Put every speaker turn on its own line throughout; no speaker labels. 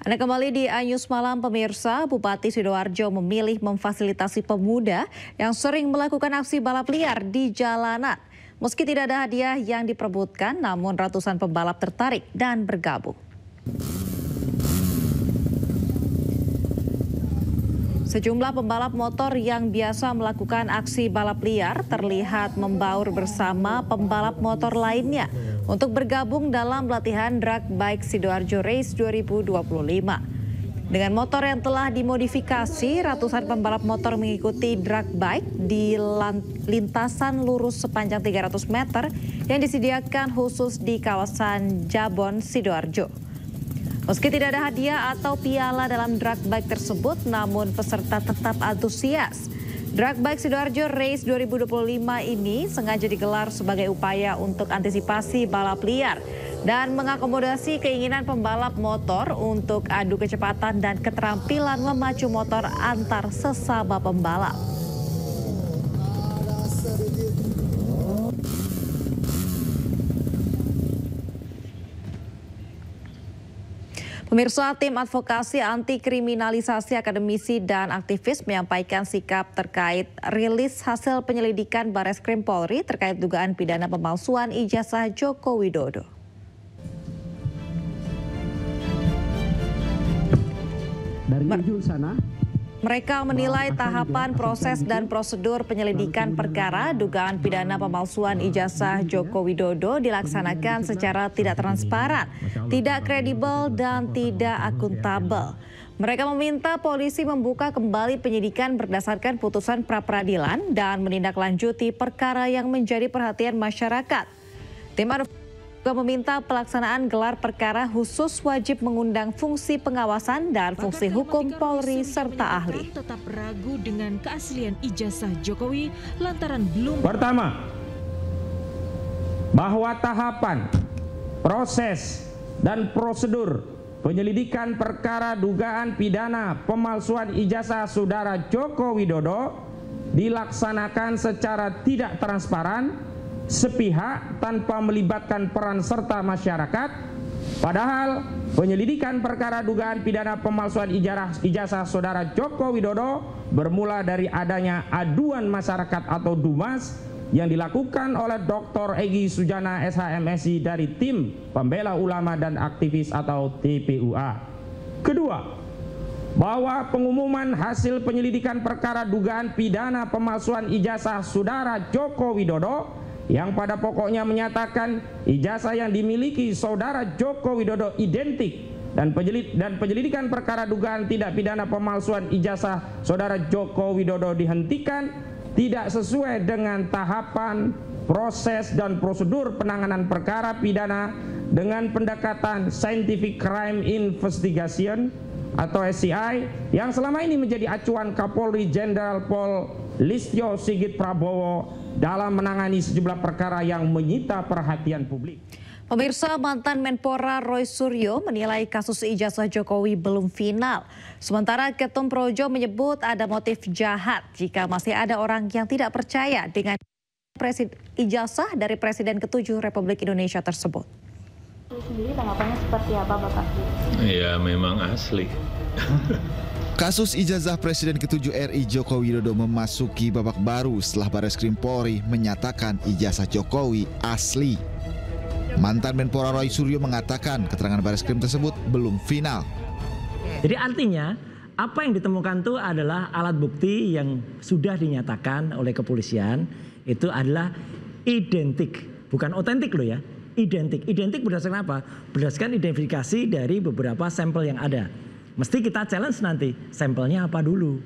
Anda kembali di Anyus Malam pemirsa, Bupati Sidoarjo memilih memfasilitasi pemuda yang sering melakukan aksi balap liar di jalanan. Meski tidak ada hadiah yang diperebutkan, namun ratusan pembalap tertarik dan bergabung. Sejumlah pembalap motor yang biasa melakukan aksi balap liar terlihat membaur bersama pembalap motor lainnya untuk bergabung dalam latihan Drag Bike Sidoarjo Race 2025. Dengan motor yang telah dimodifikasi, ratusan pembalap motor mengikuti drag bike di lintasan lurus sepanjang 300 meter yang disediakan khusus di kawasan Jabon, Sidoarjo. Meski tidak ada hadiah atau piala dalam drag bike tersebut, namun peserta tetap antusias. Drag Bike Sidoarjo Race 2025 ini sengaja digelar sebagai upaya untuk antisipasi balap liar dan mengakomodasi keinginan pembalap motor untuk adu kecepatan dan keterampilan memacu motor antar sesama pembalap. Pemirsa, tim advokasi anti kriminalisasi akademisi dan aktivis menyampaikan sikap terkait rilis hasil penyelidikan Bareskrim Polri terkait dugaan pidana pemalsuan ijazah Joko Widodo.
Dari ujung sana.
Mereka menilai tahapan proses dan prosedur penyelidikan perkara dugaan pidana pemalsuan ijazah Joko Widodo dilaksanakan secara tidak transparan, tidak kredibel, dan tidak akuntabel. Mereka meminta polisi membuka kembali penyidikan berdasarkan putusan pra-peradilan dan menindaklanjuti perkara yang menjadi perhatian masyarakat. Tim juga meminta pelaksanaan gelar perkara khusus wajib mengundang fungsi pengawasan dan fungsi hukum Polri serta ahli.
Tetap ragu dengan keaslian ijazah Jokowi lantaran belum.
Pertama, bahwa tahapan, proses, dan prosedur penyelidikan perkara dugaan pidana pemalsuan ijazah saudara Joko Widodo dilaksanakan secara tidak transparan, sepihak, tanpa melibatkan peran serta masyarakat. Padahal penyelidikan perkara dugaan pidana pemalsuan ijazah saudara Joko Widodo bermula dari adanya aduan masyarakat atau DUMAS yang dilakukan oleh Dr. Egy Sujana SHMSI dari tim pembela ulama dan aktivis atau TPUA. Kedua, bahwa pengumuman hasil penyelidikan perkara dugaan pidana pemalsuan ijazah saudara Joko Widodo yang pada pokoknya menyatakan ijazah yang dimiliki saudara Joko Widodo identik dan penyelidikan perkara dugaan tidak pidana pemalsuan ijazah saudara Joko Widodo dihentikan tidak sesuai dengan tahapan, proses, dan prosedur penanganan perkara pidana dengan pendekatan Scientific Crime Investigation atau SCI yang selama ini menjadi acuan Kapolri Jenderal Pol Listio Sigit Prabowo dalam menangani sejumlah perkara yang menyita perhatian publik.
Pemirsa, mantan Menpora Roy Suryo menilai kasus ijazah Jokowi belum final. Sementara Ketum Projo menyebut ada motif jahat jika masih ada orang yang tidak percaya dengan ijazah dari Presiden ke-7 Republik Indonesia tersebut.
Sendiri tanggapannya seperti apa, Bapak?
Iya, memang asli.
Kasus ijazah Presiden ke-7 RI Joko Widodo memasuki babak baru setelah Bareskrim Polri menyatakan ijazah Jokowi asli. Mantan Menpora Roy Suryo mengatakan keterangan Bareskrim tersebut belum final.
Jadi artinya apa yang ditemukan itu adalah alat bukti yang sudah dinyatakan oleh kepolisian itu adalah identik, bukan otentik loh ya, identik. Identik berdasarkan apa? Berdasarkan identifikasi dari beberapa sampel yang ada. Mesti kita challenge nanti, sampelnya apa dulu.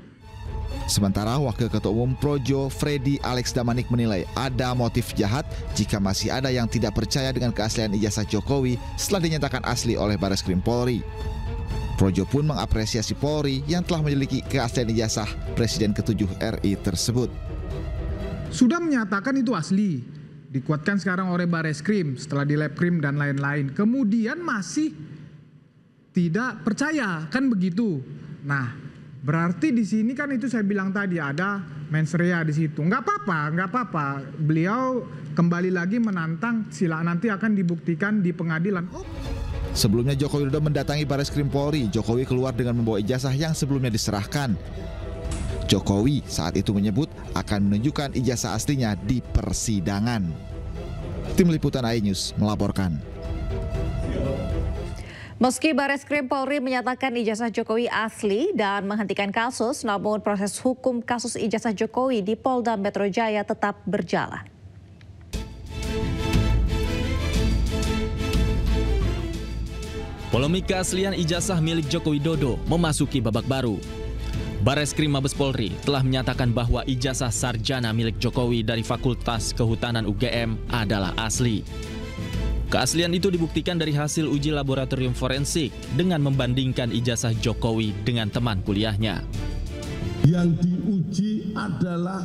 Sementara Wakil Ketua Umum Projo Freddy Alex Damanik menilai ada motif jahat jika masih ada yang tidak percaya dengan keaslian ijazah Jokowi setelah dinyatakan asli oleh Bareskrim Polri. Projo pun mengapresiasi Polri yang telah menyelidiki keaslian ijazah Presiden ke-7 RI tersebut.
Sudah menyatakan itu asli, dikuatkan sekarang oleh Bareskrim setelah di Labkrim dan lain-lain. Kemudian masih tidak percaya, kan begitu. Nah, berarti di sini kan itu saya bilang tadi ada mens rea di situ. Nggak apa-apa. Beliau kembali lagi menantang, sila nanti akan dibuktikan di pengadilan.
Sebelumnya Joko Widodo mendatangi Bareskrim Polri. Jokowi keluar dengan membawa ijazah yang sebelumnya diserahkan. Jokowi saat itu menyebut akan menunjukkan ijazah aslinya di persidangan. Tim Liputan iNews melaporkan.
Meski Bareskrim Polri menyatakan ijazah Jokowi asli dan menghentikan kasus, namun proses hukum kasus ijazah Jokowi di Polda Metro Jaya tetap berjalan.
Polemik keaslian ijazah milik Joko Widodo memasuki babak baru. Bareskrim Mabes Polri telah menyatakan bahwa ijazah sarjana milik Jokowi dari Fakultas Kehutanan UGM adalah asli. Keaslian itu dibuktikan dari hasil uji laboratorium forensik dengan membandingkan ijazah Jokowi dengan teman kuliahnya.
Yang diuji adalah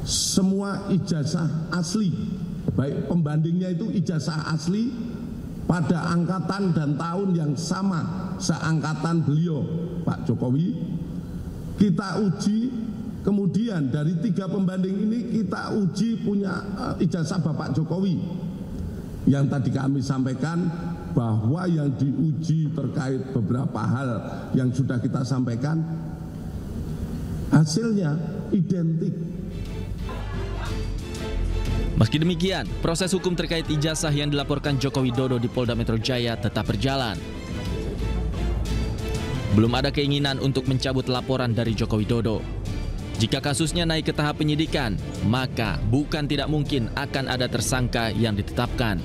semua ijazah asli, baik pembandingnya itu ijazah asli pada angkatan dan tahun yang sama seangkatan beliau, Pak Jokowi. Kita uji, kemudian dari 3 pembanding ini kita uji punya ijazah Bapak Jokowi. Yang tadi kami sampaikan bahwa yang diuji terkait beberapa hal yang sudah kita sampaikan, hasilnya identik.
Meski demikian, proses hukum terkait ijazah yang dilaporkan Joko Widodo di Polda Metro Jaya tetap berjalan. Belum ada keinginan untuk mencabut laporan dari Joko Widodo. Jika kasusnya naik ke tahap penyidikan, maka bukan tidak mungkin akan ada tersangka yang ditetapkan.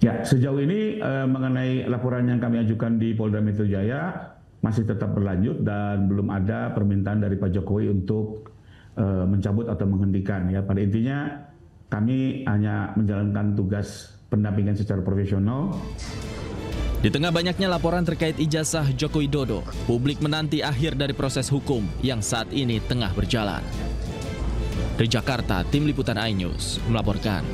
Ya, sejauh ini mengenai laporan yang kami ajukan di Polda Metro Jaya masih tetap berlanjut dan belum ada permintaan dari Pak Jokowi untuk mencabut atau menghentikan. Ya, pada intinya kami hanya menjalankan tugas pendampingan secara profesional.
Di tengah banyaknya laporan terkait ijazah Joko Widodo, publik menanti akhir dari proses hukum yang saat ini tengah berjalan. Dari Jakarta, Tim Liputan iNews melaporkan.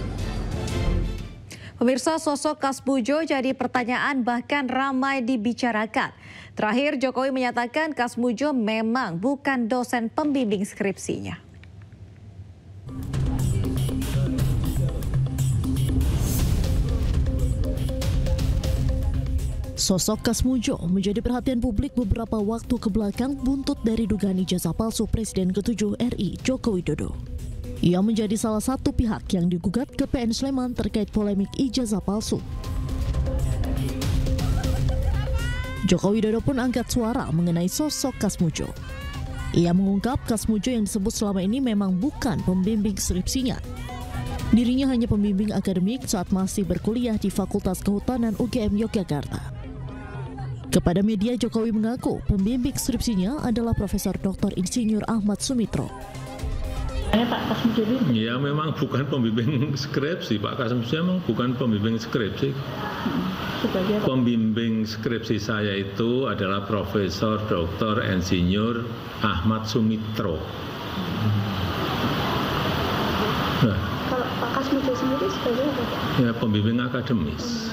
Pemirsa, sosok Kasmujo jadi pertanyaan bahkan ramai dibicarakan. Terakhir, Jokowi menyatakan Kasmujo memang bukan dosen pembimbing skripsinya.
Sosok Kasmujo menjadi perhatian publik beberapa waktu kebelakang buntut dari dugaan ijazah palsu Presiden ke-7 RI Joko Widodo. Ia menjadi salah satu pihak yang digugat ke PN Sleman terkait polemik ijazah palsu. Joko Widodo pun angkat suara mengenai sosok Kasmujo. Ia mengungkap Kasmujo yang disebut selama ini memang bukan pembimbing skripsinya. Dirinya hanya pembimbing akademik saat masih berkuliah di Fakultas Kehutanan UGM Yogyakarta. Kepada media, Jokowi mengaku pembimbing skripsinya adalah Profesor Dr. Insinyur Ahmad Sumitro.
Pak Kasmujo
ya memang bukan pembimbing skripsi, Pak Kasmujo memang bukan pembimbing skripsi. Pembimbing skripsi saya itu adalah Profesor Dr. Insinyur Ahmad Sumitro.
Nah, kalau Pak Kasmujo sendiri sebagai apa?
Ya, pembimbing akademis.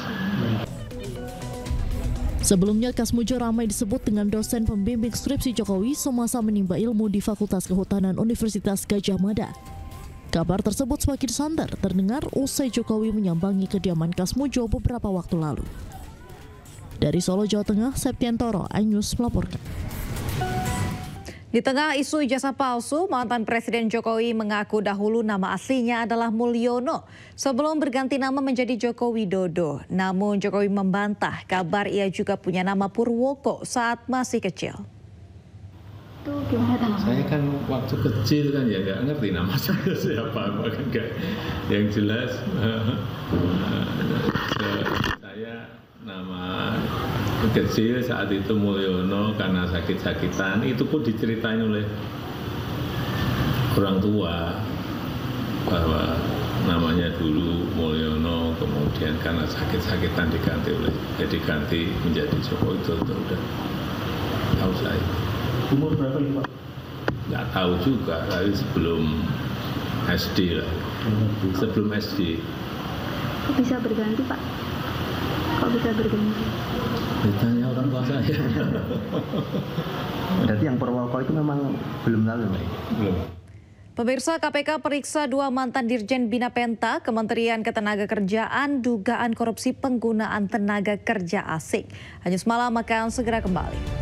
Sebelumnya Kasmujo ramai disebut dengan dosen pembimbing skripsi Jokowi semasa menimba ilmu di Fakultas Kehutanan Universitas Gadjah Mada. Kabar tersebut semakin santer terdengar usai Jokowi menyambangi kediaman Kasmujo beberapa waktu lalu. Dari Solo, Jawa Tengah, Septiantoro, iNews melaporkan.
Di tengah isu ijazah palsu, mantan Presiden Jokowi mengaku dahulu nama aslinya adalah Mulyono sebelum berganti nama menjadi Joko Widodo. Namun Jokowi membantah kabar ia juga punya nama Purwoko saat masih kecil.
Itu gimana?
Saya kan waktu kecil kan ya nggak ngerti nama saya siapa, kan nggak. Yang jelas saya nama kecil saat itu Mulyono karena sakit-sakitan. Itu pun diceritain oleh orang tua bahwa namanya dulu Mulyono, kemudian karena sakit-sakitan diganti menjadi Joko Widodo. Udah tahu saya.
Umur berapa ini, Pak?
Nggak tahu juga, tapi sebelum SD lah. Sebelum SD.
Kok bisa berganti, Pak? Kok bisa berganti?
Ditanya orang tua saya.
Berarti yang Purwoko itu memang belum lalu, Pak?
Belum.
Pemirsa, KPK periksa 2 mantan Dirjen Bina Penta Kementerian Ketenagakerjaan dugaan korupsi penggunaan tenaga kerja asing. Hanya semalam akan segera kembali.